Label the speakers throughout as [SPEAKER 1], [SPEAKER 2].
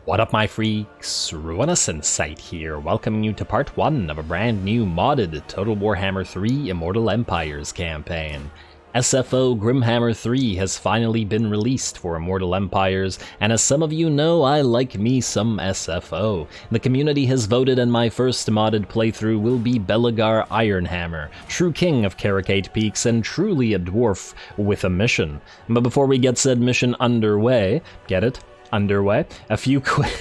[SPEAKER 1] What up my freaks, RuinouSinsight here, welcoming you to part 1 of a brand new modded Total Warhammer 3 Immortal Empires campaign. SFO Grimhammer III has finally been released for Immortal Empires, and as some of you know, I like me some SFO. The community has voted and my first modded playthrough will be Belegar Ironhammer, true king of Karak Eight Peaks and truly a dwarf with a mission. But before we get said mission underway, get it? Underway. A few quick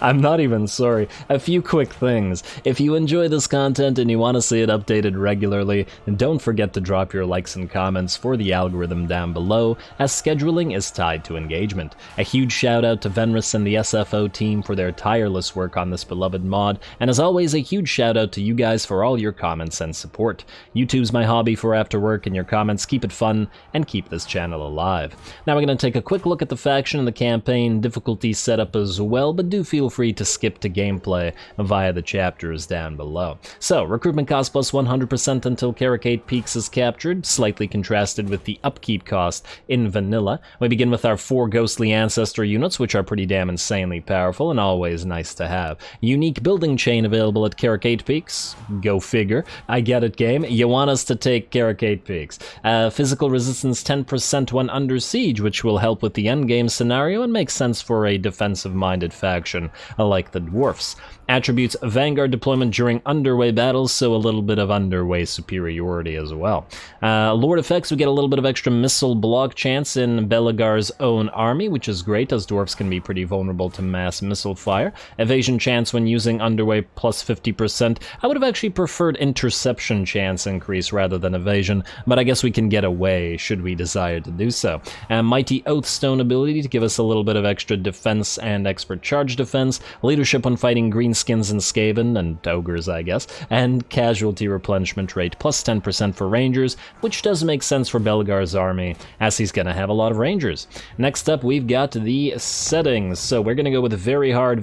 [SPEAKER 1] I'm not even sorry. A few quick things. If you enjoy this content and you want to see it updated regularly, don't forget to drop your likes and comments for the algorithm down below, as scheduling is tied to engagement. A huge shout out to Venris and the SFO team for their tireless work on this beloved mod, and as always a huge shout out to you guys for all your comments and support. YouTube's my hobby for after work, and your comments keep it fun and keep this channel alive. Now we're going to take a quick look at the faction and the campaign difficulty setup as well, but do feel free to skip to gameplay via the chapters down below. So, recruitment cost plus 100% until Karak Eight Peaks is captured, slightly contrasted with the upkeep cost in vanilla. We begin with our 4 ghostly ancestor units, which are pretty damn insanely powerful and always nice to have. Unique building chain available at Karak Eight Peaks. Go figure. I get it, game. You want us to take Karak Eight Peaks. Physical resistance 10% when under siege, which will help with the endgame scenario and makes sense for a defensive-minded faction like the Dwarfs. Attributes Vanguard deployment during underway battles, so a little bit of underway superiority as well. Lord effects, we get a little bit of extra missile block chance in Belegar's own army, which is great as Dwarfs can be pretty vulnerable to mass missile fire. Evasion chance when using underway plus 50%. I would have actually preferred interception chance increase rather than evasion, but I guess we can get away should we desire to do so. Mighty Oathstone ability to give us a little bit of extra defense and expert charge defense. Leadership when fighting greenskins and Skaven, and ogres I guess, and casualty replenishment rate plus 10% for rangers, which does make sense for Belegar's army, as he's gonna have a lot of rangers. Next up we've got the settings, so we're gonna go with very hard,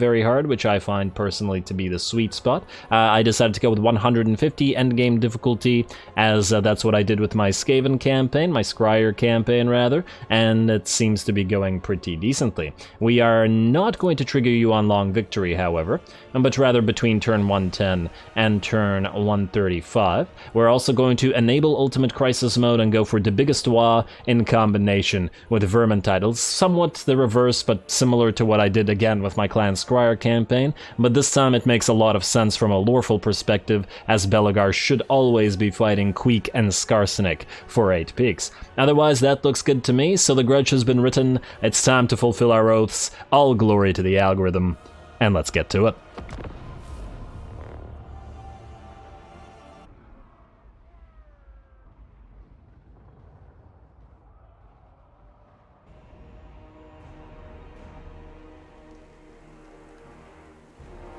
[SPEAKER 1] which I find personally to be the sweet spot. I decided to go with 150 endgame difficulty, as that's what I did with my Skaven campaign, my Scryer campaign rather, and it seems to be going pretty decently. We are not going to trigger you on long victory, however, but rather between turn 110 and turn 135. We're also going to enable Ultimate Crisis Mode and go for the biggest Wa in combination with Vermin titles. Somewhat the reverse, but similar to what I did again with my Clan Scryer campaign, but this time it makes a lot of sense from a loreful perspective, as Belegar should always be fighting Queek and Skarsenik for 8 Peaks. Otherwise, that looks good to me, so the grudge has been written, it's time to fulfill our oaths, all glory to the algorithm, and let's get to it.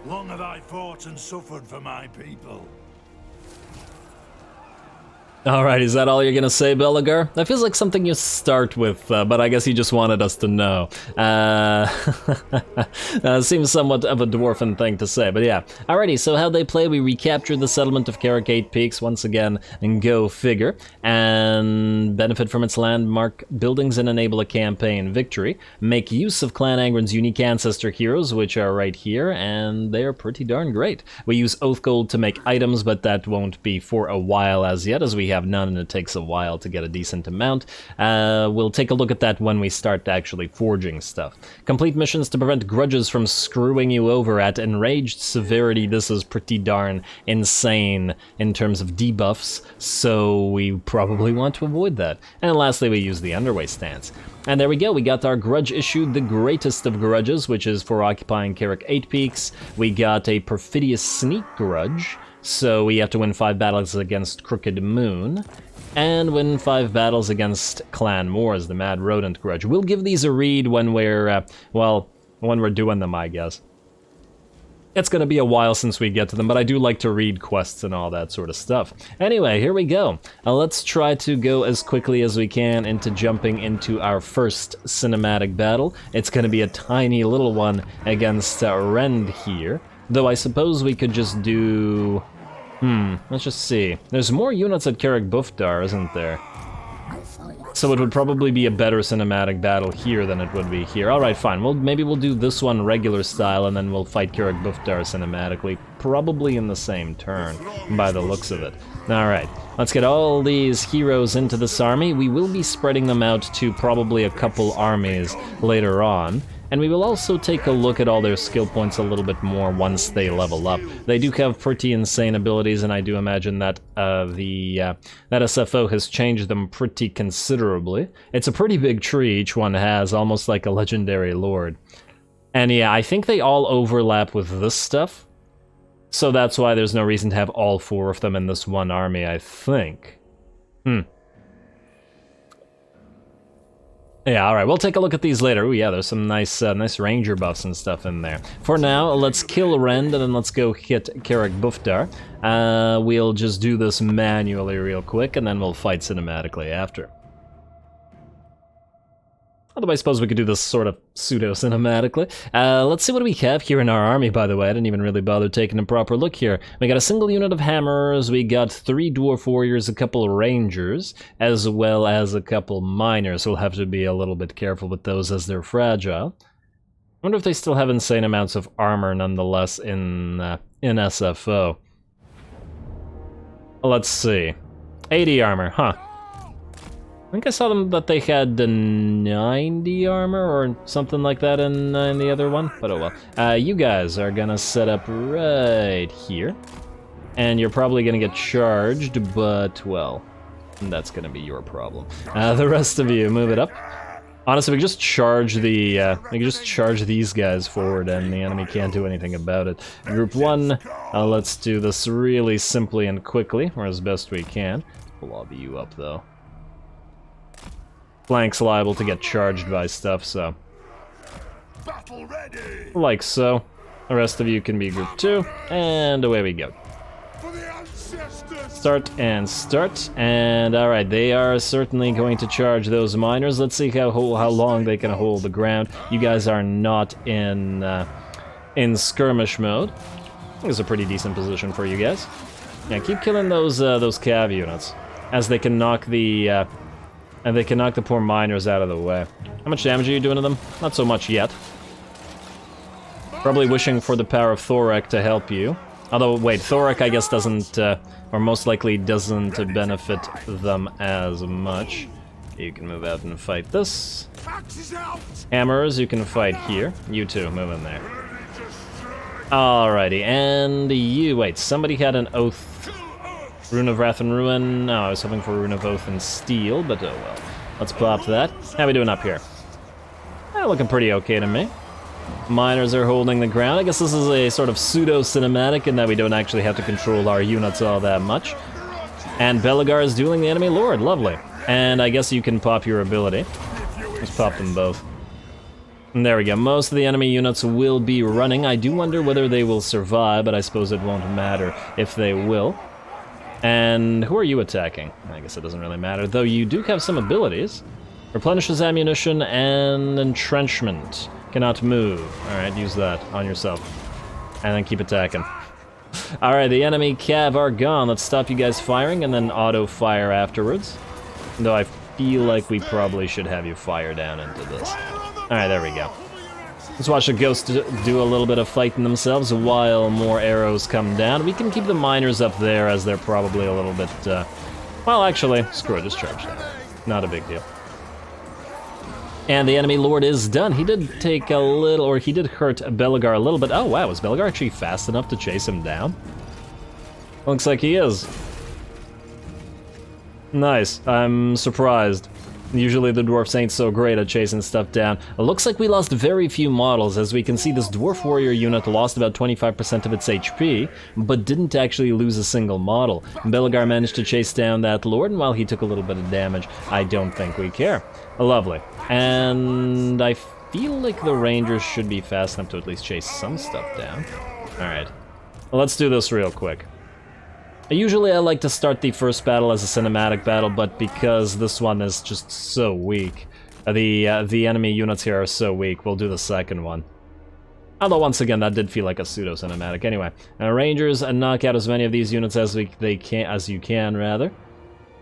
[SPEAKER 2] Long have I fought and suffered for my people.
[SPEAKER 1] Alright, is that all you're gonna say, Belegar? That feels like something you start with, but I guess you just wanted us to know. Seems somewhat of a dwarven thing to say, but yeah. Alrighty, so how they play, we recapture the settlement of Karak Eight Peaks once again, and go figure, and benefit from its landmark buildings and enable a campaign victory. Make use of Clan Angrund's unique ancestor heroes, which are right here, and they're pretty darn great. We use Oath Gold to make items, but that won't be for a while as yet, as we have none and it takes a while to get a decent amount. We'll take a look at that when we start actually forging stuff. Complete missions to prevent grudges from screwing you over at enraged severity. This is pretty darn insane in terms of debuffs, so we probably want to avoid that. And lastly, we use the underway stance. And there we go, we got our grudge issue, the greatest of grudges, which is for occupying Karak Eight Peaks. We got a perfidious sneak grudge, so we have to win 5 battles against Crooked Moon, and win 5 battles against Clan Moors, the Mad Rodent grudge. We'll give these a read when we're, when we're doing them, I guess. It's gonna be a while since we get to them, but I do like to read quests and all that sort of stuff. Anyway, here we go. Let's try to go as quickly as we can into jumping into our first cinematic battle. It's gonna be a tiny little one against Rend here, though I suppose we could just do... let's just see. There's more units at Karak Bufdar, isn't there? So it would probably be a better cinematic battle here than it would be here. Alright, fine. Well, maybe we'll do this one regular style, and then we'll fight Karak Buftar cinematically. Probably in the same turn, by the looks of it. Alright, let's get all these heroes into this army. We will be spreading them out to probably a couple armies later on. And we will also take a look at all their skill points a little bit more once they level up. They do have pretty insane abilities, and I do imagine that that SFO has changed them pretty considerably. It's a pretty big tree each one has, almost like a legendary lord. And yeah, I think they all overlap with this stuff. So that's why there's no reason to have all 4 of them in this one army, I think. Yeah, alright, we'll take a look at these later. Ooh, yeah, there's some nice nice ranger buffs and stuff in there. For now, let's kill Rend, and then let's go hit Karak Buftar. We'll just do this manually real quick, and then we'll fight cinematically after. Although I suppose we could do this sort of pseudo-cinematically. Let's see what we have here in our army, by the way. I didn't even really bother taking a proper look here. We got a single unit of hammers, we got 3 dwarf warriors, a couple of rangers, as well as a couple miners. We'll have to be a little bit careful with those as they're fragile. I wonder if they still have insane amounts of armor nonetheless in SFO. Let's see. 80 armor, huh. I think I saw them that they had 90 armor or something like that in the other one, but oh well. You guys are gonna set up right here, and you're probably gonna get charged, but well, that's gonna be your problem. The rest of you, move it up. Honestly, we can just charge these guys forward, and the enemy can't do anything about it. Group 1, let's do this really simply and quickly, or as best we can. We'll lobby you up though. Flank's liable to get charged by stuff, so.
[SPEAKER 2] Battle ready.
[SPEAKER 1] Like so. The rest of you can be group 2, and away we go.
[SPEAKER 2] For the ancestors.
[SPEAKER 1] Start and start, and alright, they are certainly going to charge those miners. Let's see how long they can hold the ground. You guys are not in skirmish mode. I think it's a pretty decent position for you guys. Yeah, keep killing those cav units, as they can knock the poor miners out of the way. How much damage are you doing to them? Not so much yet. Probably wishing for the power of Thorak to help you. Although, wait, Thorak I guess doesn't, or most likely doesn't benefit them as much. You can move out and fight this. Hammers, you can fight here. You too, move in there. Alrighty, and you, wait, somebody had an oath. Rune of Wrath and Ruin. No, I was hoping for Rune of Oath and Steel, but oh well. Let's pop that. How we doing up here? Looking pretty okay to me. Miners are holding the ground. I guess this is a sort of pseudo-cinematic in that we don't actually have to control our units all that much. And Belegar is dueling the enemy lord. Lovely. And I guess you can pop your ability. Let's pop them both. And there we go. Most of the enemy units will be running. I do wonder whether they will survive, but I suppose it won't matter if they will. And who are you attacking? I guess it doesn't really matter, though you do have some abilities. Replenishes ammunition and entrenchment. Cannot move. Alright, use that on yourself. And then keep attacking. Alright, the enemy cav are gone. Let's stop you guys firing and then auto-fire afterwards. Though I feel like we probably should have you fire down into this. Alright, there we go. Let's watch the ghosts do a little bit of fighting themselves while more arrows come down. We can keep the miners up there as they're probably a little bit, well, actually, screw it, just charge them. Not a big deal. And the enemy lord is done. He did take a little, or he did hurt Belegar a little bit. Oh, wow, was Belegar actually fast enough to chase him down? Looks like he is. Nice, I'm surprised. Usually the dwarfs ain't so great at chasing stuff down. It looks like we lost very few models. As we can see, this dwarf warrior unit lost about 25% of its HP, but didn't actually lose a single model. Belegar managed to chase down that lord, and while he took a little bit of damage, I don't think we care. Lovely. And I feel like the rangers should be fast enough to at least chase some stuff down. Alright. Well, let's do this real quick. Usually I like to start the first battle as a cinematic battle, but because this one is just so weak, the enemy units here are so weak, we'll do the second one. Although once again, that did feel like a pseudo-cinematic. Anyway, Rangers knock out as many of these units as you can, rather.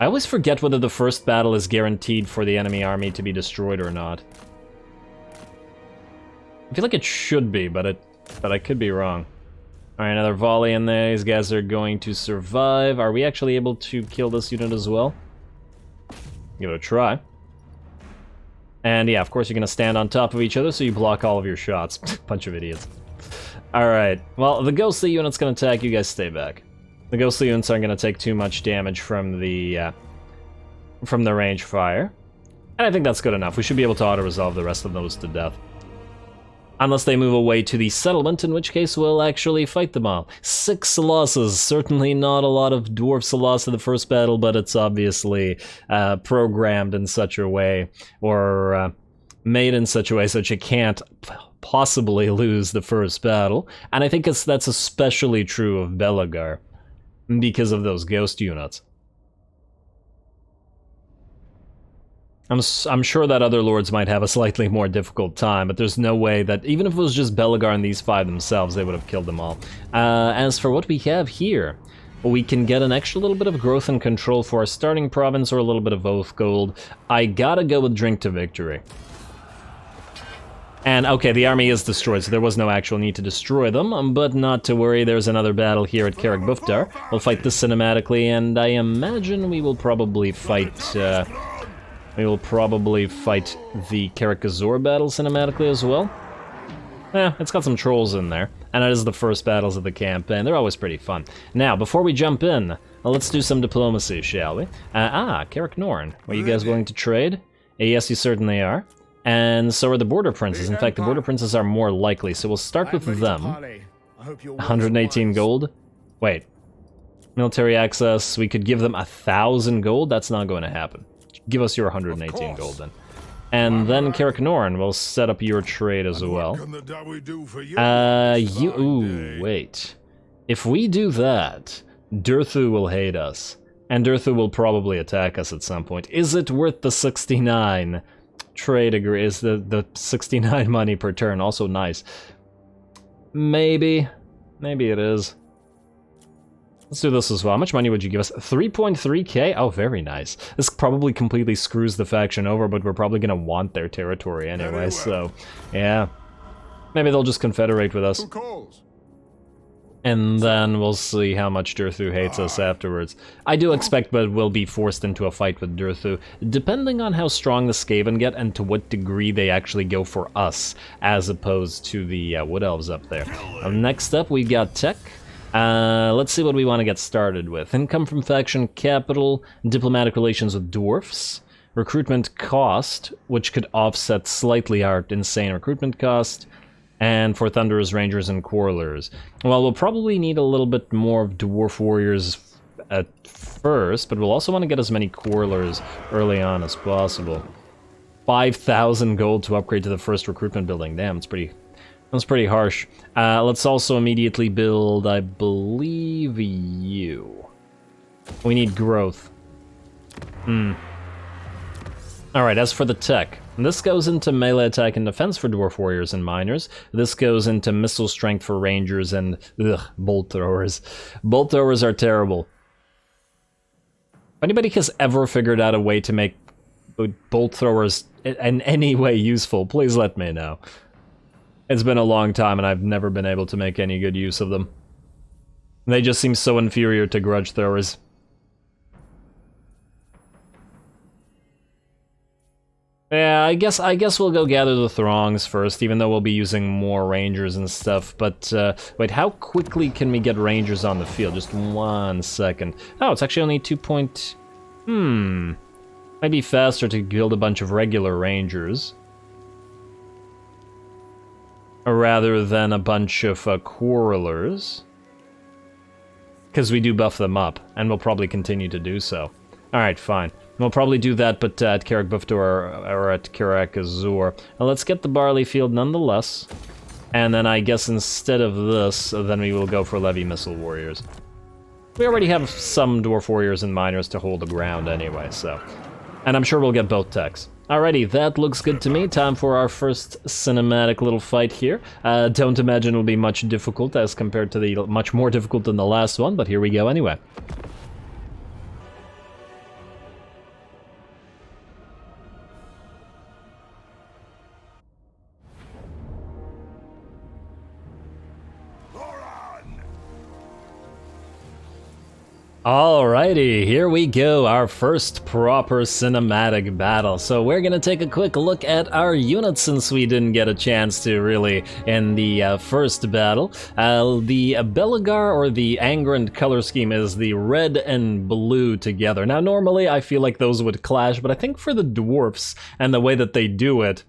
[SPEAKER 1] I always forget whether the first battle is guaranteed for the enemy army to be destroyed or not. I feel like it should be, but I could be wrong. Alright, another volley in there. These guys are going to survive. Are we actually able to kill this unit as well? Give it a try. And yeah, of course you're gonna stand on top of each other so you block all of your shots. Bunch of idiots. Alright, well, the ghostly unit's gonna attack, you guys stay back. The ghostly units aren't gonna take too much damage from the range fire. And I think that's good enough. We should be able to auto-resolve the rest of those to death. Unless they move away to the settlement, in which case we'll actually fight them all. 6 losses, certainly not a lot of dwarfs lost in the first battle, but it's obviously programmed in such a way, or made in such a way you can't possibly lose the first battle. And I think that's especially true of Belegar, because of those ghost units. I'm sure that other lords might have a slightly more difficult time, but there's no way that, even if it was just Belegar and these 5 themselves, they would have killed them all. As for what we have here, we can get an extra little bit of growth and control for our starting province, or a little bit of oath gold. I gotta go with Drink to Victory. And okay, the army is destroyed, so there was no actual need to destroy them, but not to worry, there's another battle here at Karak Buftar. We'll fight this cinematically, and I imagine we will probably fight... we will probably fight the Karak Azor battle cinematically as well. It's got some trolls in there, and it is the first battles of the campaign. They're always pretty fun. Now, before we jump in, let's do some diplomacy, shall we? Karak Norn, are you guys willing to trade? Yes, you certainly are. And so are the Border Princes. In fact, the Border Princes are more likely, so we'll start with them. 118 gold. Wait. Military access, we could give them 1,000 gold? That's not going to happen. Give us your 118 gold then. And then Karak Norn will set up your trade as well. Ooh, wait. If we do that, Durthu will hate us. And Durthu will probably attack us at some point. Is it worth the 69 trade agree? Is the 69 money per turn also nice? Maybe. Maybe it is. Let's do this as well. How much money would you give us? 3.3k? Oh, very nice. This probably completely screws the faction over, but we're probably gonna want their territory anyway, so... yeah. Maybe they'll just confederate with us. And then we'll see how much Durthu hates us afterwards. I do expect that we'll be forced into a fight with Durthu, depending on how strong the Skaven get and to what degree they actually go for us, as opposed to the Wood Elves up there. Next up, we got Tech. Let's see what we want to get started with. Income from faction capital, diplomatic relations with dwarfs, recruitment cost, which could offset slightly our insane recruitment cost, and for Thunderers, Rangers, and Quarrelers. Well, we'll probably need a little bit more of Dwarf Warriors at first, but we'll also want to get as many Quarrelers early on as possible. 5,000 gold to upgrade to the first recruitment building. Damn, it's pretty... that's pretty harsh. Let's also immediately build, I believe, you. We need growth. Alright, as for the tech, this goes into melee attack and defense for Dwarf Warriors and Miners. This goes into missile strength for Rangers and, bolt throwers. Bolt throwers are terrible. If anybody has ever figured out a way to make bolt throwers in any way useful, please let me know. It's been a long time and I've never been able to make any good use of them. They just seem so inferior to grudge throwers. Yeah, I guess we'll go gather the throngs first, even though we'll be using more rangers and stuff. But, wait, how quickly can we get rangers on the field? Just 1 second. Oh, it's actually only 2 point... Might be faster to build a bunch of regular rangers. Rather than a bunch of quarrelers. Because we do buff them up, and we'll probably continue to do so. Alright, fine. We'll probably do that, but at Karak Buftar or at Karak Azor. Now let's get the barley field nonetheless. And then I guess instead of this, then we will go for Levy Missile Warriors. We already have some Dwarf Warriors and Miners to hold the ground anyway, so... and I'm sure we'll get both techs. Alrighty, that looks good to me. Time for our first cinematic little fight here. Don't imagine it'll be much difficult as compared to the... much more difficult than the last one, but here we go anyway. Alrighty, here we go, our first proper cinematic battle. So we're gonna take a quick look at our units since we didn't get a chance to really in the first battle. The Belegar or the Angrund color scheme is the red and blue together. Now normally I feel like those would clash, but I think for the Dwarfs and the way that they do it,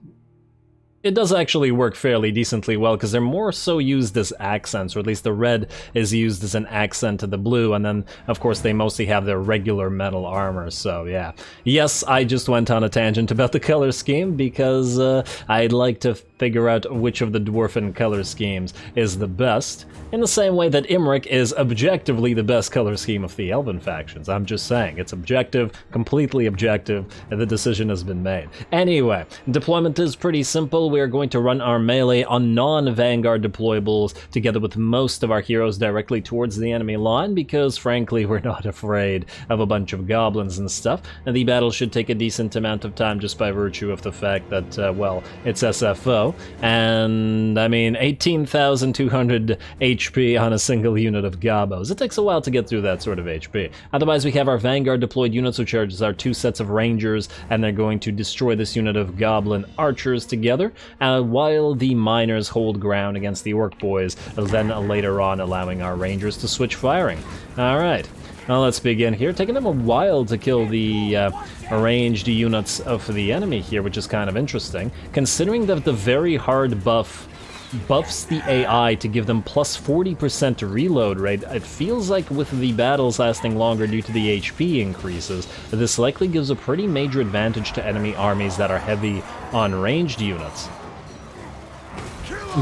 [SPEAKER 1] it does actually work fairly decently well, because they're more so used as accents, or at least the red is used as an accent to the blue, and then, of course, they mostly have their regular metal armor, so yeah. Yes, I just went on a tangent about the color scheme, because I'd like to figure out which of the dwarfen color schemes is the best, in the same way that Imrik is objectively the best color scheme of the Elven factions. I'm just saying, it's objective, completely objective, and the decision has been made. Anyway, deployment is pretty simple. We are going to run our melee on non-Vanguard deployables together with most of our heroes directly towards the enemy line, because frankly we're not afraid of a bunch of goblins and stuff, and the battle should take a decent amount of time just by virtue of the fact that, well, it's SFO, and I mean 18,200 HP on a single unit of gobos. It takes a while to get through that sort of HP. Otherwise we have our Vanguard deployed units, which are our two sets of rangers, and they're going to destroy this unit of goblin archers together, while the miners hold ground against the orc boys, then later on allowing our rangers to switch firing. Alright, now let's begin here. Taking them a while to kill the ranged units of the enemy here, which is kind of interesting, considering that the very hard buffs the AI to give them plus 40% reload rate. It feels like with the battles lasting longer due to the HP increases, this likely gives a pretty major advantage to enemy armies that are heavy on ranged units.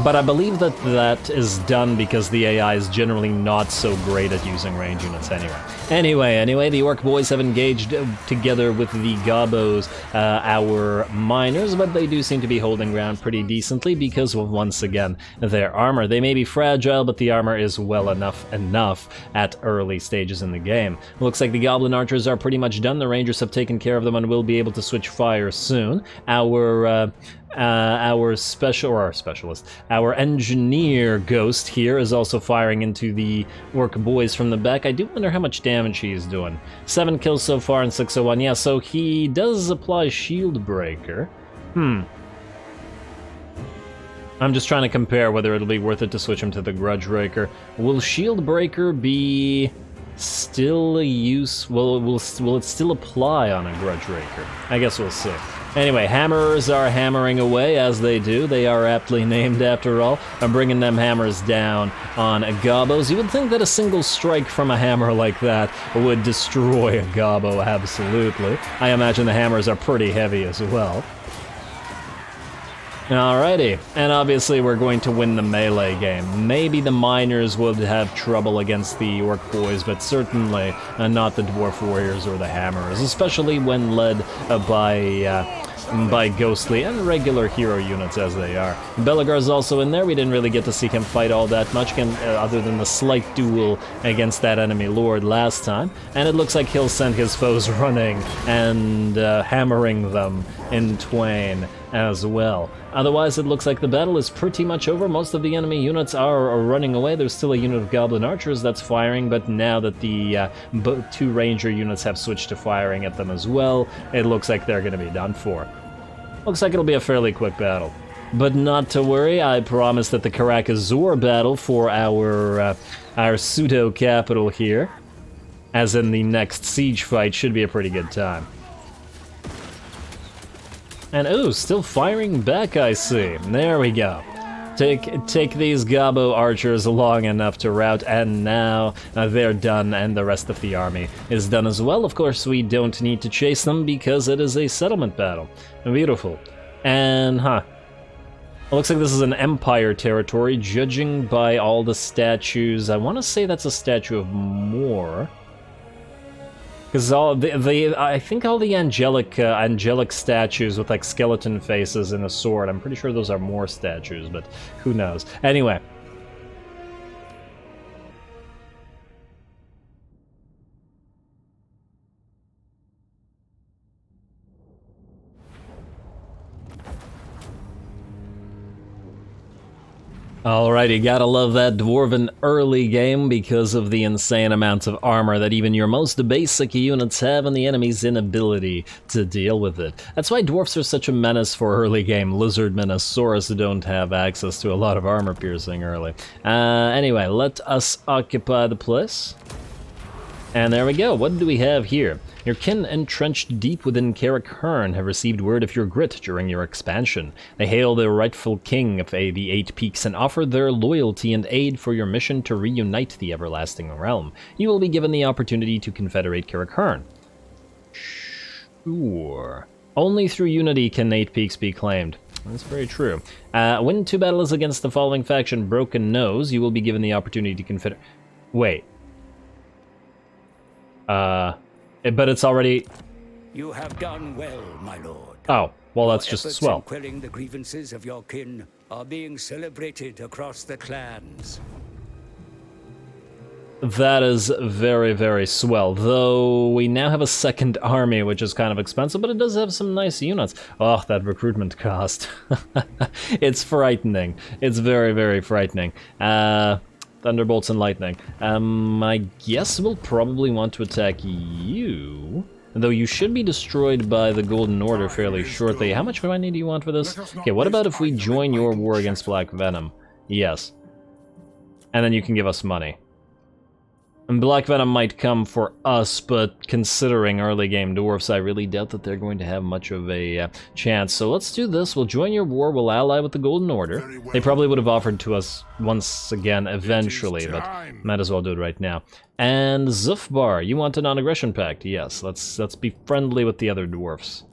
[SPEAKER 1] But I believe that that is done because the AI is generally not so great at using range units anyway. Anyway, the orc boys have engaged together with the gobos, our miners, but they do seem to be holding ground pretty decently because of, once again, their armor. They may be fragile, but the armor is well enough at early stages in the game. Looks like the goblin archers are pretty much done. The rangers have taken care of them and will be able to switch fire soon. Our engineer ghost here is also firing into the orc boys from the back. I do wonder how much damage he is doing. 7 kills so far in 601. Yeah, so he does apply shield breaker. I'm just trying to compare whether it'll be worth it to switch him to the grudge breaker. Will shield breaker be still will it still apply on a grudge breaker? I guess we'll see. Anyway, hammerers are hammering away, as they do. They are aptly named after all. I'm bringing them hammers down on gobos. You would think that a single strike from a hammer like that would destroy a gobbo, absolutely. I imagine the hammers are pretty heavy as well. Alrighty, and obviously we're going to win the melee game. Maybe the miners would have trouble against the orc boys, but certainly not the dwarf warriors or the hammers, especially when led by ghostly and regular hero units as they are. Belegar's also in there. We didn't really get to see him fight all that much, other than the slight duel against that enemy lord last time, and it looks like he'll send his foes running and hammering them in twain as well. Otherwise, it looks like the battle is pretty much over. Most of the enemy units are running away. There's still a unit of goblin archers that's firing, but now that the two ranger units have switched to firing at them as well, it looks like they're going to be done for. Looks like it'll be a fairly quick battle. But not to worry, I promise that the Karak Eight battle for our pseudo-capital here, as in the next siege fight, should be a pretty good time. And oh, still firing back, I see. There we go. Take these gobbo archers long enough to rout, and now they're done, and the rest of the army is done as well. Of course, we don't need to chase them because it is a settlement battle. Beautiful. And, it looks like this is an empire territory, judging by all the statues. I want to say that's a statue of Moor. Because I think all the angelic statues with like skeleton faces and a sword, I'm pretty sure those are more statues, but who knows. Anyway. Alrighty, gotta love that Dwarven early game because of the insane amounts of armor that even your most basic units have and the enemy's inability to deal with it. That's why Dwarfs are such a menace for early game. Lizardmen and Saurus don't have access to a lot of armor piercing early. Anyway, let us occupy the place. And there we go, what do we have here? Your kin entrenched deep within Karak Eight have received word of your grit during your expansion. They hail the rightful king of the Eight Peaks and offer their loyalty and aid for your mission to reunite the everlasting realm. You will be given the opportunity to confederate Karak Eight. Sure. Only through unity can Eight Peaks be claimed. That's very true. Win 2 battles against the following faction, Broken Nose, you will be given the opportunity to confederate... Wait. But it's already...
[SPEAKER 3] You have done well, my lord.
[SPEAKER 1] Oh, well, that's
[SPEAKER 3] Your
[SPEAKER 1] just
[SPEAKER 3] efforts
[SPEAKER 1] swell.
[SPEAKER 3] in quelling the grievances of your kin are being celebrated across the clans.
[SPEAKER 1] That is very, very swell. Though we now have a second army, which is kind of expensive, but it does have some nice units. Oh, that recruitment cost. It's frightening. It's very, very frightening. Thunderbolts and lightning. I guess we'll probably want to attack you. Though you should be destroyed by the Golden Order fairly shortly. How much money do you want for this? Okay, what about if we join your war against Black Venom? Yes. And then you can give us money. And Black Venom might come for us, but considering early game Dwarfs, I really doubt that they're going to have much of a chance. So let's do this. We'll join your war. We'll ally with the Golden Order. They probably would have offered to us once again eventually, but might as well do it right now. And Zufbar, you want a non-aggression pact? Yes, let's be friendly with the other Dwarfs.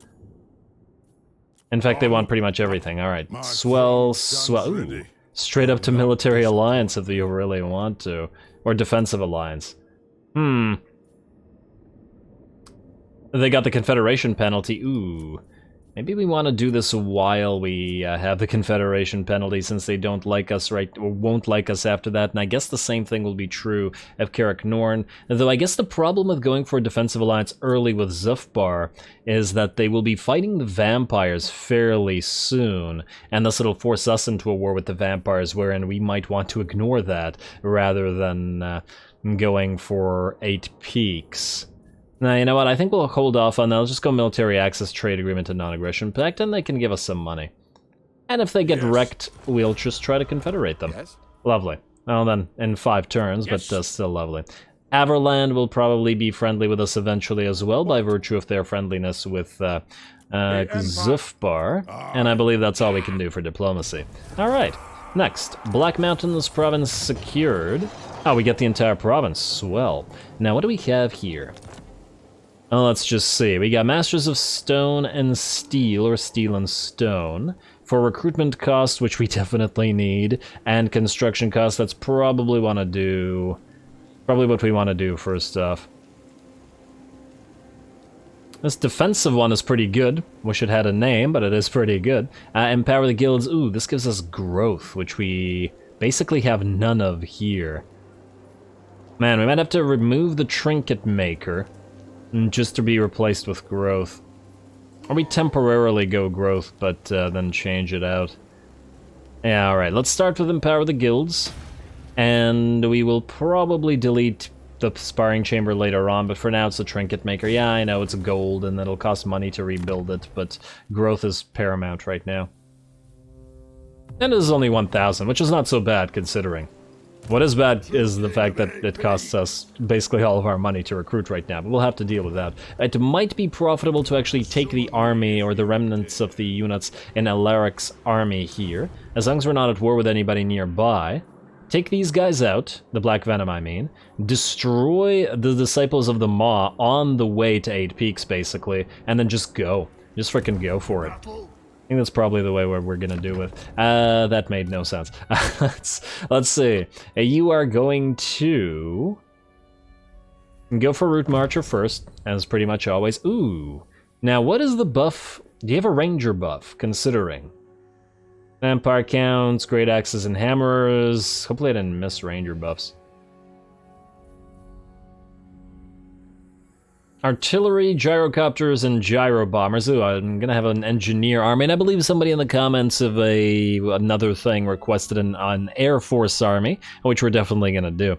[SPEAKER 1] In fact, they want pretty much everything. All right, swell. Ooh. Straight up to military alliance if you really want to. Or defensive alliance. They got the Confederation penalty. Ooh. Maybe we want to do this while we have the Confederation penalty, since they don't like us or won't like us after that. And I guess the same thing will be true of Karak Eight. Though I guess the problem with going for a defensive alliance early with Zufbar is that they will be fighting the vampires fairly soon, and thus it'll force us into a war with the vampires, wherein we might want to ignore that rather than going for 8 Peaks. Now, you know what, I think we'll hold off on that. I'll just go military access, trade agreement, and non-aggression pact, and they can give us some money. And if they get wrecked, we'll just try to confederate them. Lovely. Well then, in 5 turns, but still lovely. Averland will probably be friendly with us eventually as well, by virtue of their friendliness with Zufbar, and I believe that's all we can do for diplomacy. Alright, next, Black Mountains province secured. Oh, we get the entire province, swell. Now, what do we have here? Oh, let's just see. We got Masters of Stone and Steel, or Steel and Stone. For recruitment costs, which we definitely need, and construction costs, that's probably what we want to do first off. This defensive one is pretty good. Wish it had a name, but it is pretty good. Empower the guilds. Ooh, this gives us growth, which we basically have none of here. Man, we might have to remove the Trinket Maker, just to be replaced with growth. Or we temporarily go growth, but then change it out. Yeah, alright, let's start with Empower the Guilds. And we will probably delete the Sparring Chamber later on, but for now it's the Trinket Maker. Yeah, I know, it's gold, and it'll cost money to rebuild it, but growth is paramount right now. And it is only 1,000, which is not so bad, considering. What is bad is the fact that it costs us basically all of our money to recruit right now, but we'll have to deal with that. It might be profitable to actually take the army, or the remnants of the units in Alaric's army here, as long as we're not at war with anybody nearby. Take these guys out, the Black Venom I mean, destroy the Disciples of the Maw on the way to 8 Peaks, basically, and then just go. Just frickin' go for it. I think that's probably the way we're gonna do it. That made no sense. Let's see. You are going to go for Route Marcher first, as pretty much always. Ooh. Now, what is the buff? Do you have a Ranger buff, considering? Vampire counts, great axes and hammers. Hopefully I didn't miss Ranger buffs. Artillery, gyrocopters, and gyro bombers. Ooh, I'm gonna have an engineer army, and I believe somebody in the comments of another thing requested an Air Force army, which we're definitely gonna do.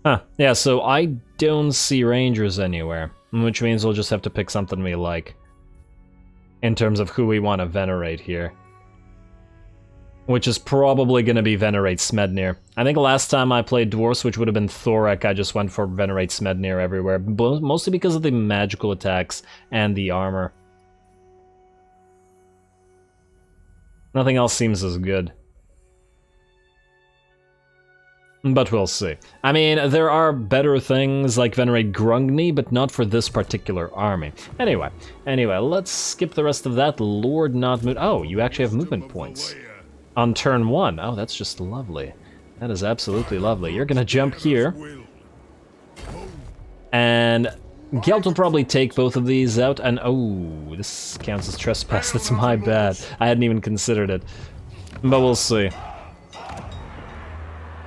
[SPEAKER 1] Huh, yeah, so I don't see rangers anywhere, which means we'll just have to pick something we like in terms of who we want to venerate here. Which is probably going to be Venerate Smednir. I think last time I played Dwarfs, which would have been Thorek, I just went for Venerate Smednir everywhere, mostly because of the magical attacks and the armor. Nothing else seems as good. But we'll see. I mean, there are better things like Venerate Grungni, but not for this particular army. Anyway, let's skip the rest of that. Lord not move. Oh, you actually have movement points. On turn 1. Oh, that's just lovely. That is absolutely lovely. You're gonna jump here. And Gelt will probably take both of these out, and oh, this counts as trespass. That's my bad. I hadn't even considered it. But we'll see.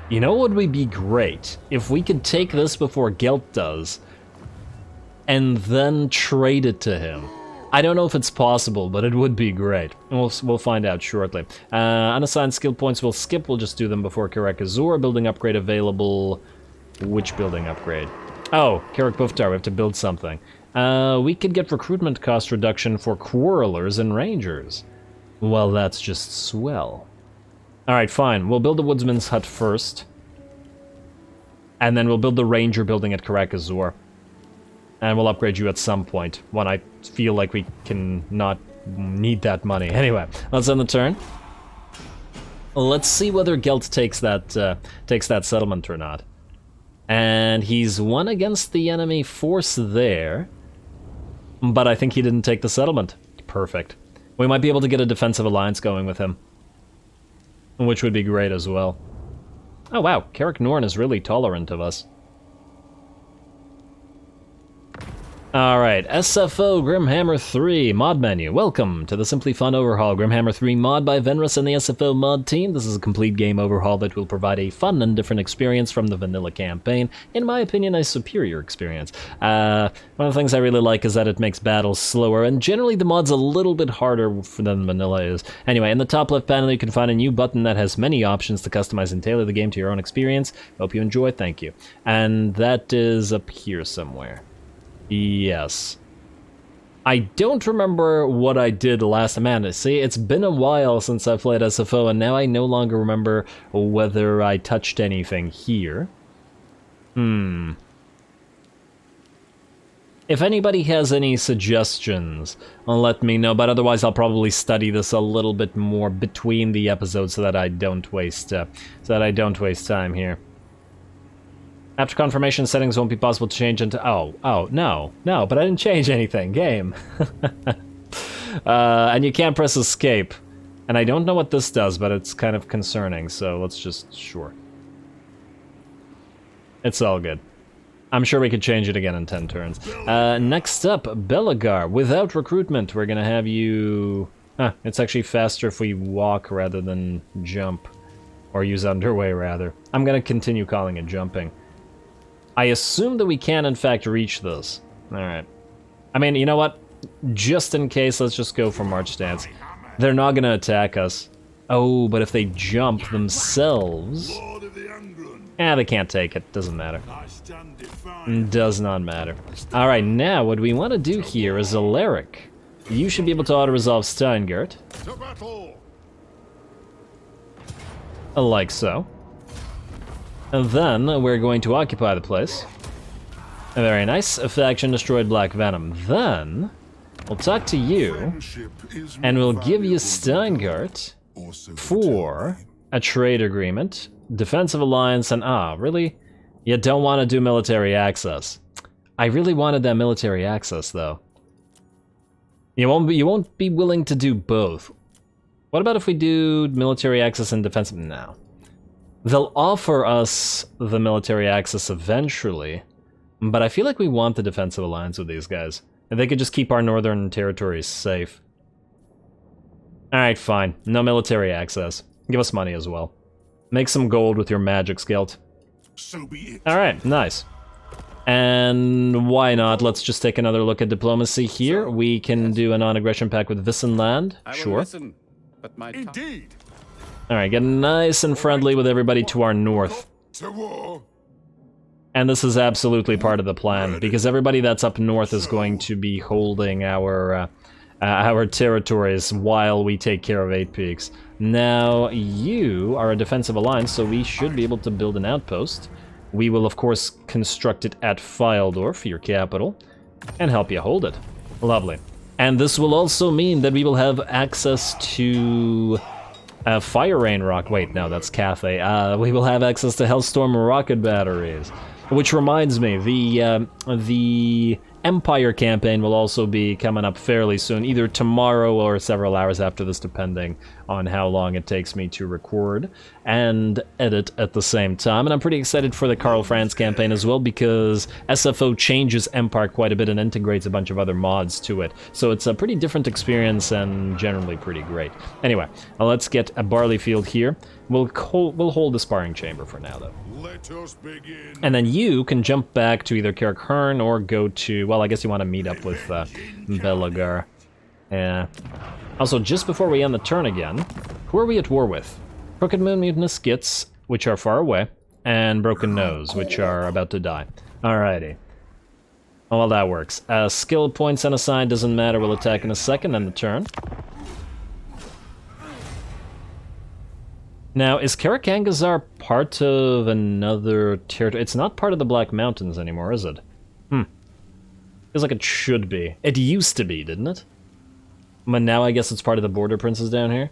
[SPEAKER 1] You know what would be great? If we could take this before Gelt does, and then trade it to him. I don't know if it's possible, but it would be great. We'll find out shortly. Unassigned skill points we'll skip. We'll just do them before Karak Eight. Building upgrade available. Which building upgrade? Oh, Karak Buftar, we have to build something. We could get recruitment cost reduction for Quarrelers and Rangers. Well, that's just swell. Alright, fine. We'll build the Woodsman's Hut first. And then we'll build the Ranger building at Karak Eight. And we'll upgrade you at some point, when I feel like we can not need that money. Anyway, let's end the turn. Let's see whether Gelt takes that settlement or not. And he's won against the enemy force there. But I think he didn't take the settlement. Perfect. We might be able to get a defensive alliance going with him. Which would be great as well. Oh wow, Karak Norn is really tolerant of us. Alright, SFO Grimhammer III mod menu. Welcome to the Simply Fun Overhaul Grimhammer 3 mod by Venrus and the SFO mod team. This is a complete game overhaul that will provide a fun and different experience from the vanilla campaign. In my opinion, a superior experience. One of the things I really like is that it makes battles slower, and generally the mod's a little bit harder than vanilla is. Anyway, in the top left panel you can find a new button that has many options to customize and tailor the game to your own experience. Hope you enjoy, thank you. And that is up here somewhere. Yes. I don't remember what I did last time. See, it's been a while since I played SFO, and now I no longer remember whether I touched anything here. If anybody has any suggestions, let me know, but otherwise I'll probably study this a little bit more between the episodes so that I don't waste time here. After confirmation, settings won't be possible to change into... Oh, no, but I didn't change anything, game. And you can't press escape. And I don't know what this does, but it's kind of concerning, so let's just... Sure. It's all good. I'm sure we could change it again in 10 turns. Next up, Belegar. Without recruitment, we're gonna have you... it's actually faster if we walk rather than jump. Or use underway, rather. I'm gonna continue calling it jumping. I assume that we can, in fact, reach this. Alright. I mean, you know what? Just in case, let's just go for March Stance. They're not gonna attack us. Oh, but if they jump themselves... they can't take it. Doesn't matter. Does not matter. Alright, now what we want to do here is Alaric. You should be able to auto-resolve Steingart. Like so. And then we're going to occupy the place. Very nice. A faction destroyed Black Venom. Then we'll talk to you, and we'll give you Steingart for a trade agreement, defensive alliance, and really? You don't want to do military access. I really wanted that military access, though. You won't be willing to do both. What about if we do military access and defensive? No. They'll offer us the military access eventually, but I feel like we want the defensive alliance with these guys. And they could just keep our northern territories safe. Alright, fine. No military access. Give us money as well. Make some gold with your magic, Skelt.
[SPEAKER 2] So be it.
[SPEAKER 1] Alright, nice. And why not? Let's just take another look at diplomacy here. We can do a non-aggression pact with Vissenland. Sure.
[SPEAKER 4] Listen, but my
[SPEAKER 2] Indeed.
[SPEAKER 1] Alright, get nice and friendly with everybody to our north.
[SPEAKER 2] To war.
[SPEAKER 1] And this is absolutely part of the plan, because everybody that's up north is going to be holding our territories while we take care of Eight Peaks. Now, you are a defensive alliance, so we should be able to build an outpost. We will, of course, construct it at Fyldorf, your capital, and help you hold it. Lovely. And this will also mean that we will have access to Fire Rain Rock. Wait, no, that's Cathay. We will have access to Hellstorm rocket batteries. Which reminds me, the Empire campaign will also be coming up fairly soon, either tomorrow or several hours after this, depending on how long it takes me to record and edit at the same time. And I'm pretty excited for the Karl Franz campaign as well, because SFO changes Empire quite a bit and integrates a bunch of other mods to it. So it's a pretty different experience and generally pretty great. Anyway, let's get a barley field here. We'll hold the sparring chamber for now, though.
[SPEAKER 2] Let us begin.
[SPEAKER 1] And then you can jump back to either Karak or go to, well, I guess you want to meet up with Belegar. Yeah. Also, just before we end the turn again, who are we at war with? Crooked Moon Mutinous Skits, which are far away, and Broken Nose, which are about to die. Alrighty. Well, that works. Skill points unassigned, doesn't matter, we'll attack in a second, end the turn. Now, is Karak part of another territory? It's not part of the Black Mountains anymore, is it? Feels like it should be. It used to be, didn't it? But now I guess it's part of the Border Princes down here?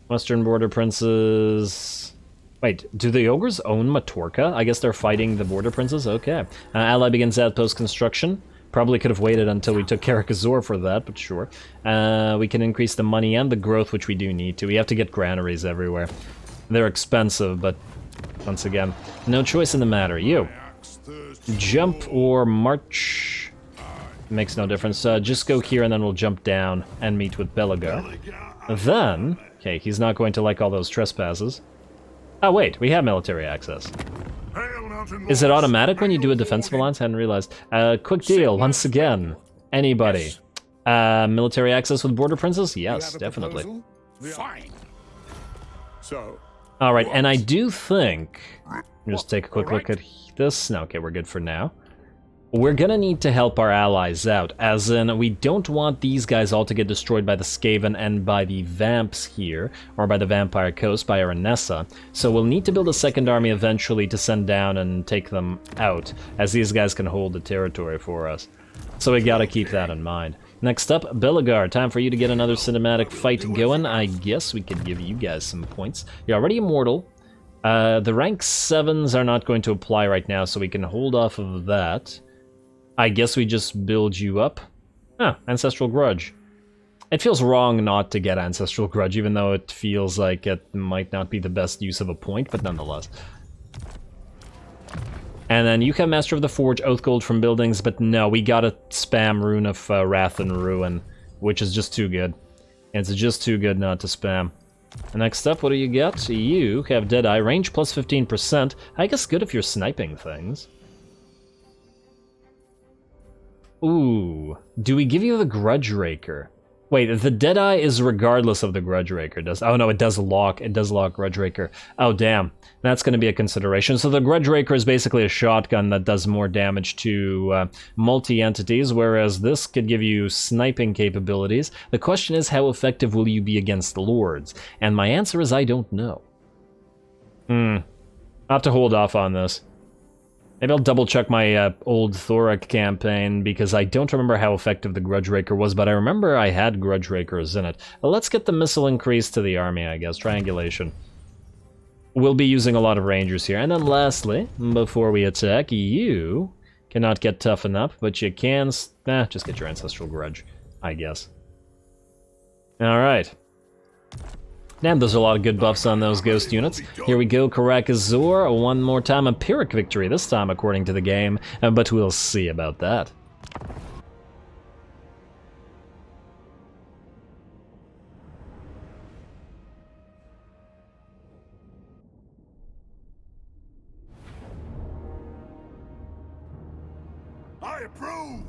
[SPEAKER 1] Western Border Princes... Wait, do the Ogres own Matorka? I guess they're fighting the Border Princes? Okay. Ally begins outpost construction. Probably could have waited until we took Karak for that, but sure. We can increase the money and the growth, which we do need to. We have to get granaries everywhere. They're expensive, but once again, no choice in the matter. You. Jump or march. Makes no difference. Just go here and then we'll jump down and meet with Belegar. Then, okay, he's not going to like all those trespasses. Oh wait, we have military access. Is it automatic when you do a defensive alliance? I hadn't realized. Quick deal, once again. Anybody. Military access with Border Princes? Yes, definitely.
[SPEAKER 2] Fine. So.
[SPEAKER 1] Alright, and I do think... Just take a quick look at this. No, okay, we're good for now. We're gonna need to help our allies out, as in, we don't want these guys all to get destroyed by the Skaven and by the Vamps here, or by the Vampire Coast, by Aranessa. So we'll need to build a second army eventually to send down and take them out, as these guys can hold the territory for us. So we gotta keep that in mind. Next up, Belegar. Time for you to get another cinematic fight going. I guess we could give you guys some points. You're already immortal. The rank 7s are not going to apply right now, so we can hold off of that. I guess we just build you up. Ah, Ancestral Grudge. It feels wrong not to get Ancestral Grudge, even though it feels like it might not be the best use of a point, but nonetheless. And then you have Master of the Forge, Oath Gold from buildings, but no, we gotta spam Rune of Wrath and Ruin, which is just too good. It's just too good not to spam. Next up, what do you get? You have Deadeye, range plus 15%. I guess good if you're sniping things. Ooh, do we give you the Grudge Raker? Wait, the Deadeye is regardless of the Grudge Raker, does... Oh no, it does lock Grudge Raker. Oh damn, that's going to be a consideration. So the Grudge Raker is basically a shotgun that does more damage to multi-entities, whereas this could give you sniping capabilities. The question is, how effective will you be against the Lords? And my answer is, I don't know. I'll have to hold off on this. Maybe I'll double check my old Thorak campaign, because I don't remember how effective the Grudge Raker was, but I remember I had Grudge Rakers in it. Well, let's get the missile increase to the army, I guess. Triangulation. We'll be using a lot of Rangers here. And then lastly, before we attack, you cannot get toughen up, but you can... just get your Ancestral Grudge, I guess. Alright. Damn, there's a lot of good buffs on those ghost units. Here we go, Karak one more time, a Pyrrhic victory, this time according to the game, but we'll see about that.
[SPEAKER 2] I approve.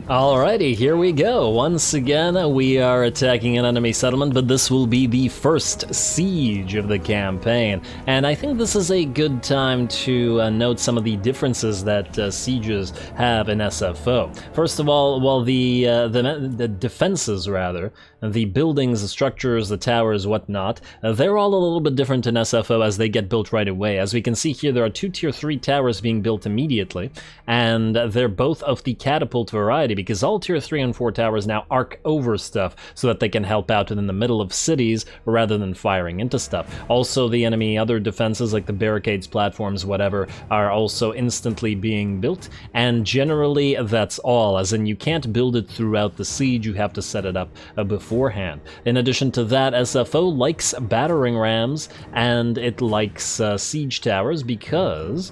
[SPEAKER 1] Alrighty, here we go. Once again, we are attacking an enemy settlement, but this will be the first siege of the campaign. And I think this is a good time to note some of the differences that sieges have in SFO. First of all, well, the defenses, rather, the buildings, the structures, the towers, whatnot, they're all a little bit different in SFO as they get built right away. As we can see here, there are 2 Tier 3 towers being built immediately, and they're both of the catapult variety, because all Tier 3 and 4 towers now arc over stuff so that they can help out in the middle of cities rather than firing into stuff. Also, the enemy other defenses like the barricades, platforms, whatever, are also instantly being built, and generally that's all, as in you can't build it throughout the siege, you have to set it up beforehand. In addition to that, SFO likes battering rams and it likes siege towers because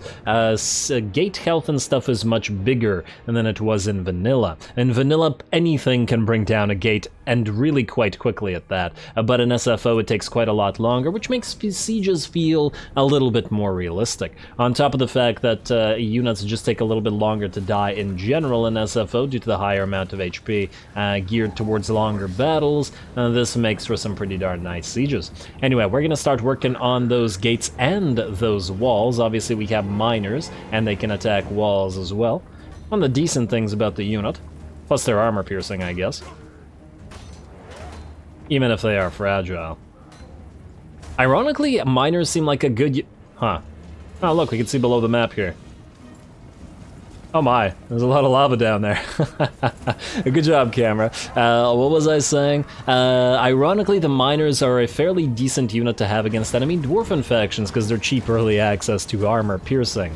[SPEAKER 1] gate health and stuff is much bigger than it was in vanilla. In vanilla, anything can bring down a gate, and really quite quickly at that, but in SFO it takes quite a lot longer, which makes sieges feel a little bit more realistic. On top of the fact that units just take a little bit longer to die in general in SFO due to the higher amount of HP geared towards longer battles, this makes for some pretty darn nice sieges. Anyway, we're gonna start working on those gates and those walls. Obviously we have miners, and they can attack walls as well. One of the decent things about the unit, plus their armor piercing, I guess. Even if they are fragile. Ironically, miners seem like a good huh. Oh look, we can see below the map here. Oh my, there's a lot of lava down there. Good job, camera. What was I saying? Ironically, the miners are a fairly decent unit to have against enemy dwarven factions because they're cheap early access to armor piercing,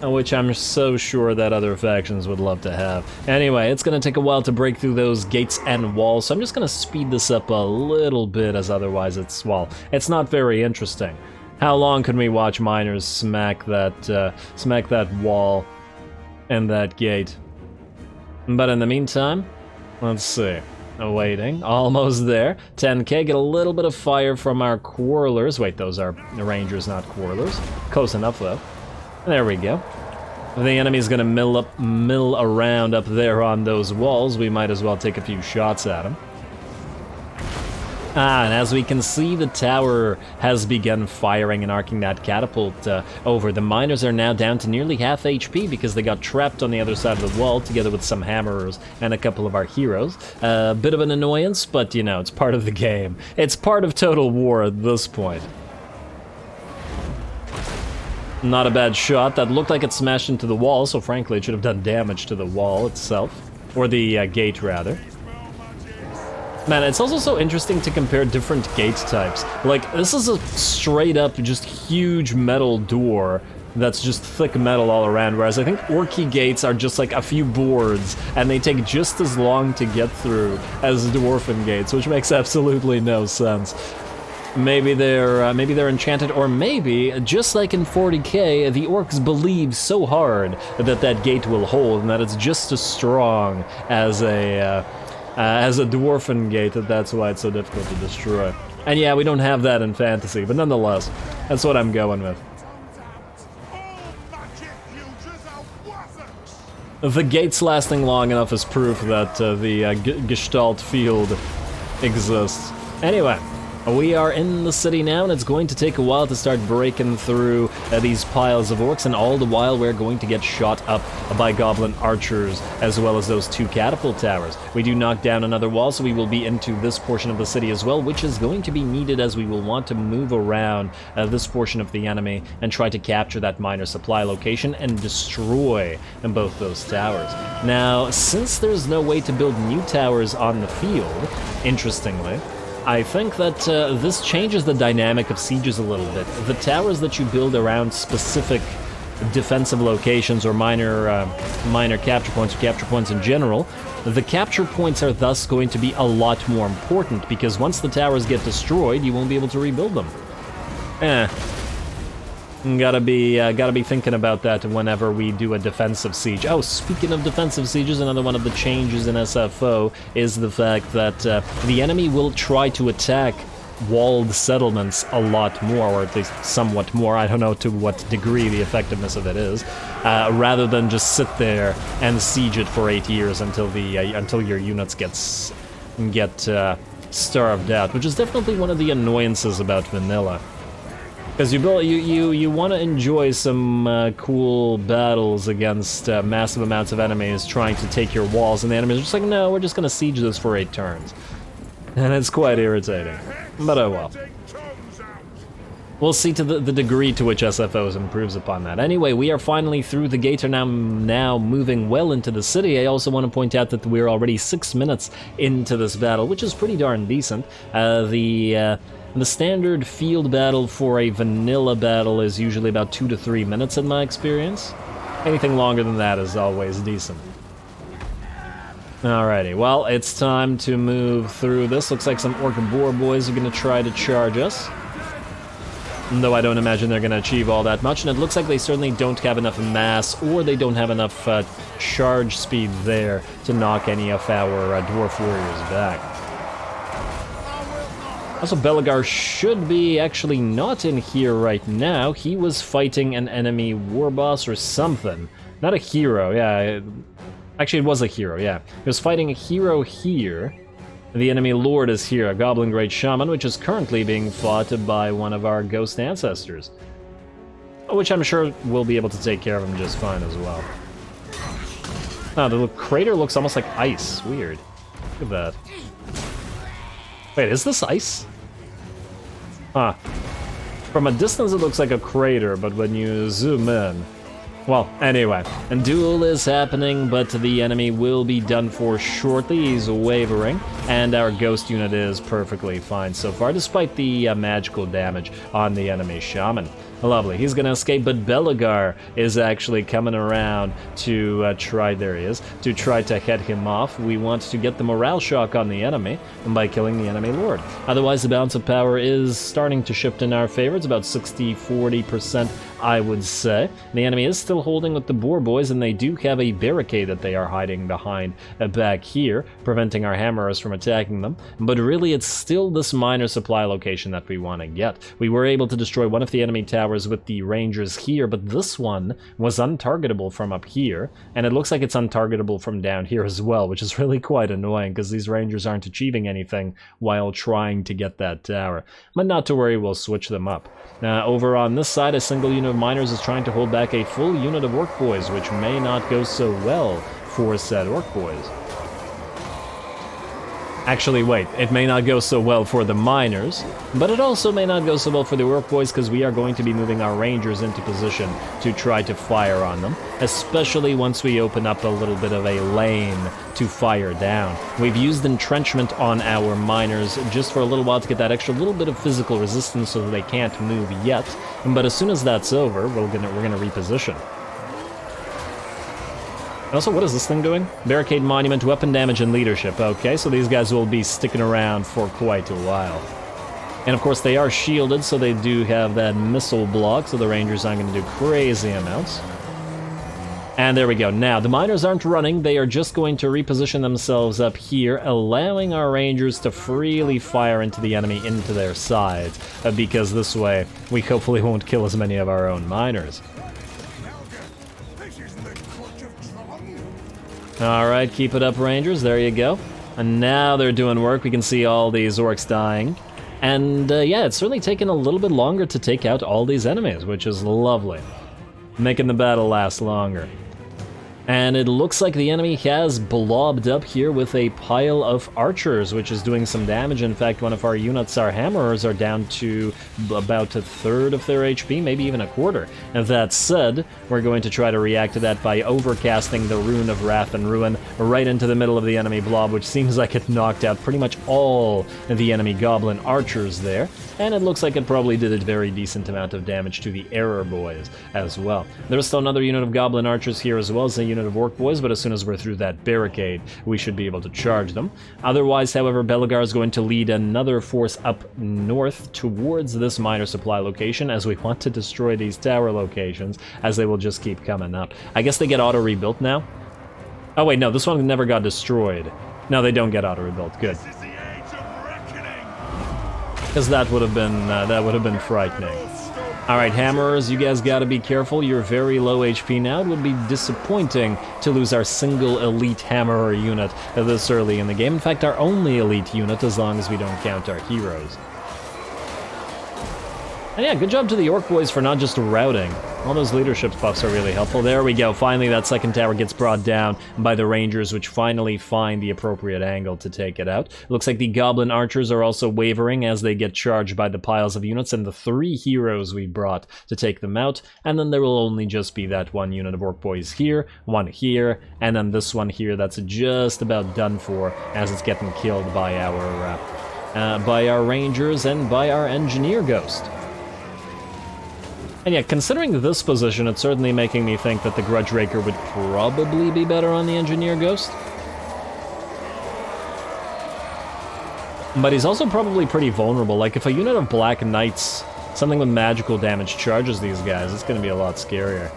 [SPEAKER 1] which I'm so sure that other factions would love to have. Anyway, it's going to take a while to break through those gates and walls, so I'm just going to speed this up a little bit, as otherwise it's, well, it's not very interesting. How long can we watch miners smack that wall and that gate? But in the meantime, let's see. Waiting, almost there. 10k, get a little bit of fire from our quarrelers. Wait, those are rangers, not quarrelers. Close enough, though. There we go. If the enemy's gonna mill around up there on those walls, we might as well take a few shots at him. And as we can see, the tower has begun firing and arcing that catapult over. The miners are now down to nearly half HP because they got trapped on the other side of the wall together with some hammerers and a couple of our heroes. A bit of an annoyance, but you know, it's part of the game. It's part of Total War at this point. Not a bad shot. That looked like it smashed into the wall, so frankly it should have done damage to the wall itself. Or the gate, rather. Man, it's also so interesting to compare different gate types. Like, this is a straight up just huge metal door that's just thick metal all around, whereas I think orky gates are just like a few boards, and they take just as long to get through as dwarven gates, which makes absolutely no sense. Maybe they're enchanted, or maybe, just like in 40k, the orcs believe so hard that that gate will hold, and that it's just as strong as a dwarven gate, that's why it's so difficult to destroy. And yeah, we don't have that in fantasy, but nonetheless, that's what I'm going with. The gates lasting long enough is proof that the Gestalt field exists. Anyway. We are in the city now, and it's going to take a while to start breaking through these piles of orcs, and all the while we're going to get shot up by goblin archers, as well as those 2 catapult towers. We do knock down another wall, so we will be into this portion of the city as well, which is going to be needed as we will want to move around this portion of the enemy and try to capture that miner supply location and destroy both those towers. Now, since there's no way to build new towers on the field, interestingly, I think that this changes the dynamic of sieges a little bit. The towers that you build around specific defensive locations or minor capture points, or capture points in general, the capture points are thus going to be a lot more important, because once the towers get destroyed, you won't be able to rebuild them. Gotta be thinking about that whenever we do a defensive siege. Oh, speaking of defensive sieges, another one of the changes in SFO is the fact that the enemy will try to attack walled settlements a lot more, or at least somewhat more. I don't know to what degree the effectiveness of it is, rather than just sit there and siege it for 8 years until the until your units get starved out, which is definitely one of the annoyances about vanilla. Because you want to enjoy some cool battles against massive amounts of enemies trying to take your walls, and the enemies are just like, no, we're just going to siege this for 8 turns. And it's quite irritating. But oh well. We'll see to the degree to which SFOs improves upon that. Anyway, we are finally through the gate, and now moving well into the city. I also want to point out that we're already 6 minutes into this battle, which is pretty darn decent. The standard field battle for a vanilla battle is usually about 2 to 3 minutes in my experience. Anything longer than that is always decent. Alrighty, well, it's time to move through this. Looks like some orc boar boys are going to try to charge us. Though I don't imagine they're going to achieve all that much, and it looks like they certainly don't have enough mass, or they don't have enough charge speed there to knock any of our dwarf warriors back. Also, Belegar should be actually not in here right now. He was fighting an enemy war boss or something. Not a hero, yeah. Actually, it was a hero, yeah. He was fighting a hero here. The enemy lord is here, a goblin great shaman, which is currently being fought by one of our ghost ancestors. Which I'm sure we'll be able to take care of him just fine as well. Oh, the crater looks almost like ice. Weird. Look at that. Wait, is this ice? Huh. From a distance it looks like a crater, but when you zoom in... Well, anyway, a duel is happening, but the enemy will be done for shortly. He's wavering, and our ghost unit is perfectly fine so far, despite the magical damage on the enemy shaman. Lovely, he's gonna escape, but Belegar is actually coming around to try to head him off. We want to get the morale shock on the enemy by killing the enemy lord. Otherwise, the balance of power is starting to shift in our favor. It's about 60-40%, I would say. The enemy is still holding with the boar boys, and they do have a barricade that they are hiding behind back here, preventing our hammerers from attacking them. But really, it's still this minor supply location that we want to get. We were able to destroy one of the enemy towers with the rangers here, but this one was untargetable from up here, and it looks like it's untargetable from down here as well, which is really quite annoying because these rangers aren't achieving anything while trying to get that tower. But not to worry, we'll switch them up. Now, over on this side, a single unit of miners is trying to hold back a full unit of orc boys, which may not go so well for said orc boys. Actually, wait, it may not go so well for the miners, but it also may not go so well for the orc boys because we are going to be moving our rangers into position to try to fire on them, especially once we open up a little bit of a lane to fire down. We've used entrenchment on our miners just for a little while to get that extra little bit of physical resistance so that they can't move yet, but as soon as that's over, we're gonna reposition. Also, what is this thing doing? Barricade, monument, weapon damage, and leadership. Okay, so these guys will be sticking around for quite a while. And of course, they are shielded, so they do have that missile block, so the rangers aren't going to do crazy amounts. And there we go. Now, the miners aren't running. They are just going to reposition themselves up here, allowing our rangers to freely fire into the enemy into their sides, because this way, we hopefully won't kill as many of our own miners. Alright, keep it up, rangers. There you go. And now they're doing work. We can see all these orcs dying. And yeah, it's certainly taken a little bit longer to take out all these enemies, which is lovely. Making the battle last longer. And it looks like the enemy has blobbed up here with a pile of archers, which is doing some damage. In fact, one of our units, our hammerers, are down to about a third of their HP, maybe even a quarter. And that said, we're going to try to react to that by overcasting the Rune of Wrath and Ruin right into the middle of the enemy blob, which seems like it knocked out pretty much all the enemy goblin archers there. And it looks like it probably did a very decent amount of damage to the Error Boys as well. There's still another unit of goblin archers here as well as a unit of orc boys, but as soon as we're through that barricade, we should be able to charge them. Otherwise, however, Belegar is going to lead another force up north towards this minor supply location, as we want to destroy these tower locations, as they will just keep coming up. I guess they get auto-rebuilt now? Oh wait, no, this one never got destroyed. No, they don't get auto-rebuilt. Good. because that would have been frightening. Alright, Hammerers, you guys gotta be careful. You're very low HP now. It would be disappointing to lose our single elite Hammerer unit this early in the game. In fact, our only elite unit, as long as we don't count our heroes. And yeah, good job to the Orc boys for not just routing. All those leadership buffs are really helpful. There we go. Finally, that second tower gets brought down by the Rangers, which finally find the appropriate angle to take it out. It looks like the Goblin Archers are also wavering as they get charged by the piles of units and the 3 heroes we brought to take them out. And then there will only just be that one unit of Orc boys here, one here, and then this one here that's just about done for as it's getting killed by our Rangers and by our Engineer Ghost. And yeah, considering this position, it's certainly making me think that the Grudge Raker would probably be better on the Engineer Ghost. But he's also probably pretty vulnerable. Like, if a unit of Black Knights, something with magical damage, charges these guys, it's gonna be a lot scarier.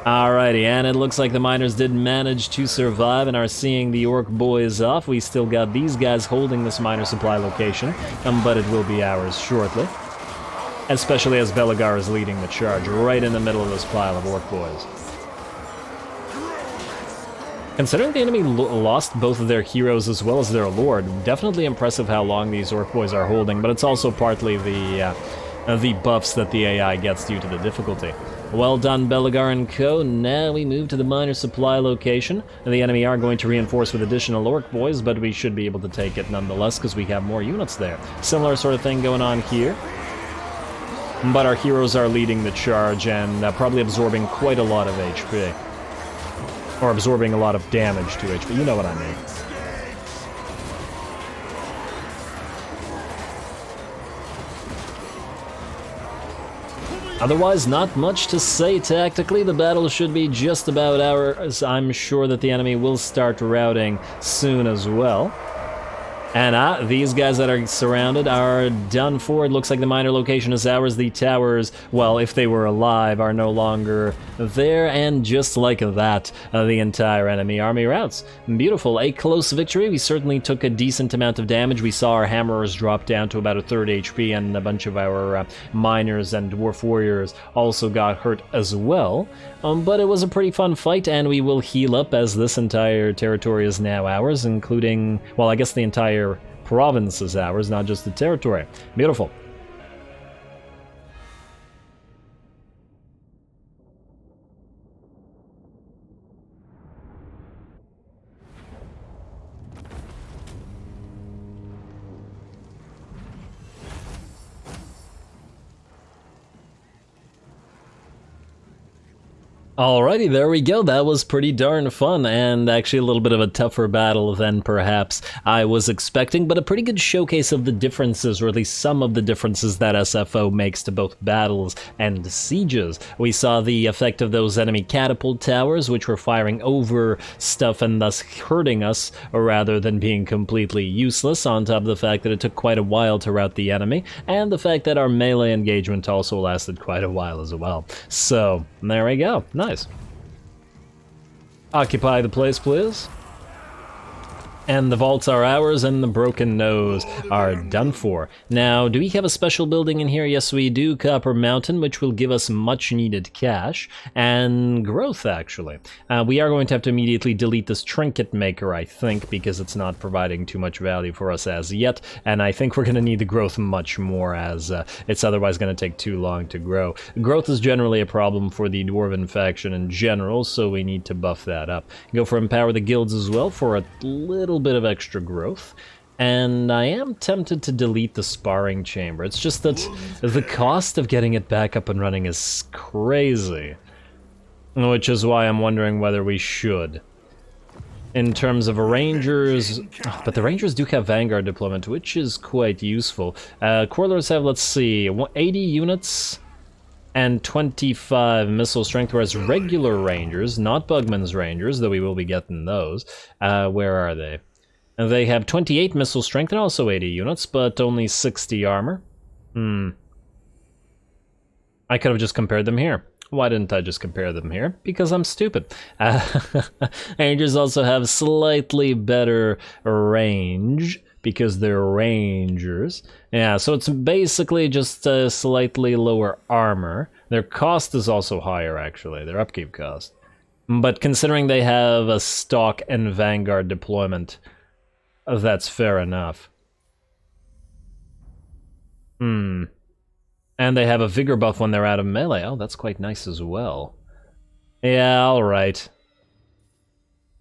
[SPEAKER 1] Alrighty, and it looks like the miners did manage to survive and are seeing the Orc boys off. We still got these guys holding this miner supply location, but it will be ours shortly. Especially as Belegar is leading the charge right in the middle of this pile of Orc boys. Considering the enemy lost both of their heroes as well as their lord, definitely impressive how long these Orc boys are holding, but it's also partly the buffs that the AI gets due to the difficulty. Well done, Belegar and co. Now we move to the miner supply location. The enemy are going to reinforce with additional Orc boys, but we should be able to take it nonetheless because we have more units there. Similar sort of thing going on here. But our heroes are leading the charge and probably absorbing quite a lot of HP. Or absorbing a lot of damage to HP, you know what I mean. Otherwise, not much to say tactically. The battle should be just about ours. I'm sure that the enemy will start routing soon as well. And these guys that are surrounded are done for. It looks like the miner location is ours. The towers, well, if they were alive, are no longer there. And just like that, the entire enemy army routs. Beautiful. A close victory. We certainly took a decent amount of damage. We saw our hammerers drop down to about a third HP, and a bunch of our miners and dwarf warriors also got hurt as well. But it was a pretty fun fight, and we will heal up as this entire territory is now ours, including, well, I guess the entire province is ours, not just the territory. Beautiful. Alrighty, there we go. That was pretty darn fun, and actually a little bit of a tougher battle than perhaps I was expecting, but a pretty good showcase of the differences, or at least some of the differences that SFO makes to both battles and sieges. We saw the effect of those enemy catapult towers, which were firing over stuff and thus hurting us rather than being completely useless, on top of the fact that it took quite a while to rout the enemy, and the fact that our melee engagement also lasted quite a while as well. So, there we go. Nice. Occupy the place, please. And the vaults are ours, and the broken nose are done for. Now, do we have a special building in here? Yes, we do. Copper Mountain, which will give us much needed cash and growth, actually. We are going to have to immediately delete this trinket maker, I think, because it's not providing too much value for us as yet. And I think we're going to need the growth much more, as it's otherwise going to take too long to grow. Growth is generally a problem for the Dwarven faction in general, so we need to buff that up. Go for Empower the Guilds as well for a little bit of extra growth, and I am tempted to delete the sparring chamber. It's just that the cost of getting it back up and running is crazy, which is why I'm wondering whether we should. In terms of Rangers, but the Rangers do have Vanguard deployment, which is quite useful. Quarlers have, let's see, 80 units and 25 missile strength, whereas regular Rangers, not Bugman's Rangers, though we will be getting those, where are they? They have 28 missile strength and also 80 units, but only 60 armor. I could have just compared them here. Why didn't I just compare them here? Because I'm stupid. Rangers also have slightly better range, because they're rangers. Yeah, so it's basically just slightly lower armor. Their cost is also higher, actually, their upkeep cost. But considering they have a stock and vanguard deployment, that's fair enough. And they have a vigor buff when they're out of melee. Oh, that's quite nice as well. Yeah, alright.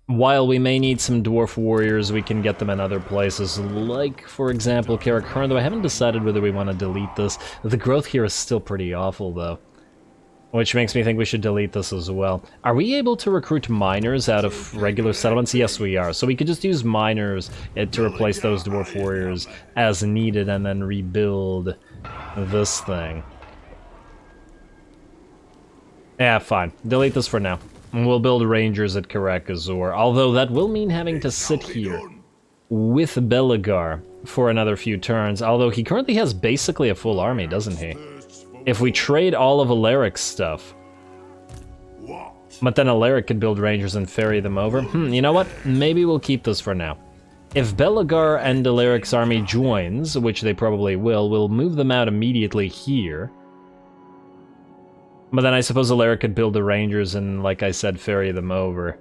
[SPEAKER 1] While we may need some dwarf warriors, we can get them in other places, like, for example, Karak Eight Peaks, though I haven't decided whether we want to delete this. The growth here is still pretty awful, though. Which makes me think we should delete this as well. Are we able to recruit miners out of regular settlements? Yes, we are. So we could just use miners to replace those dwarf warriors as needed and then rebuild this thing. Yeah, fine. Delete this for now. We'll build rangers at Karak Eight Peaks, although that will mean having to sit here with Belegar for another few turns, although he currently has basically a full army, doesn't he? If we trade all of Alaric's stuff, but then Alaric could build rangers and ferry them over. You know what? Maybe we'll keep this for now. If Belegar and Alaric's army joins, which they probably will, we'll move them out immediately here. But then I suppose Alaric could build the rangers and, like I said, ferry them over.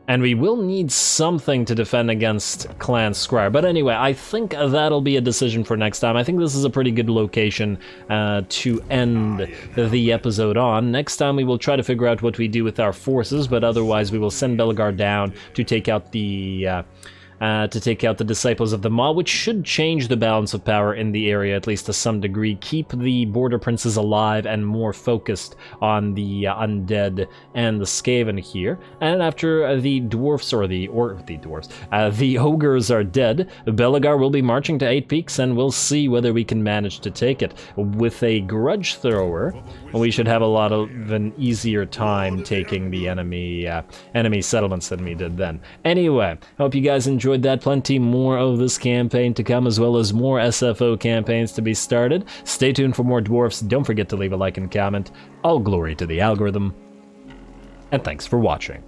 [SPEAKER 1] And we will need something to defend against Clan Squire. But anyway, I think that'll be a decision for next time. I think this is a pretty good location to end the episode on. Next time we will try to figure out what we do with our forces, but otherwise we will send Belegar down to take out the Disciples of the Maw, which should change the balance of power in the area, at least to some degree, keep the border princes alive and more focused on the undead and the Skaven here. And after the dwarfs, the ogres are dead, Belegar will be marching to Eight Peaks, and we'll see whether we can manage to take it. With a grudge thrower, we should have a lot of an easier time taking the enemy settlements than we did then. Anyway, hope you guys enjoyed that. Plenty more of this campaign to come, as well as more SFO campaigns to be started. Stay tuned for more dwarfs. Don't forget to leave a like and comment. All glory to the algorithm, and thanks for watching.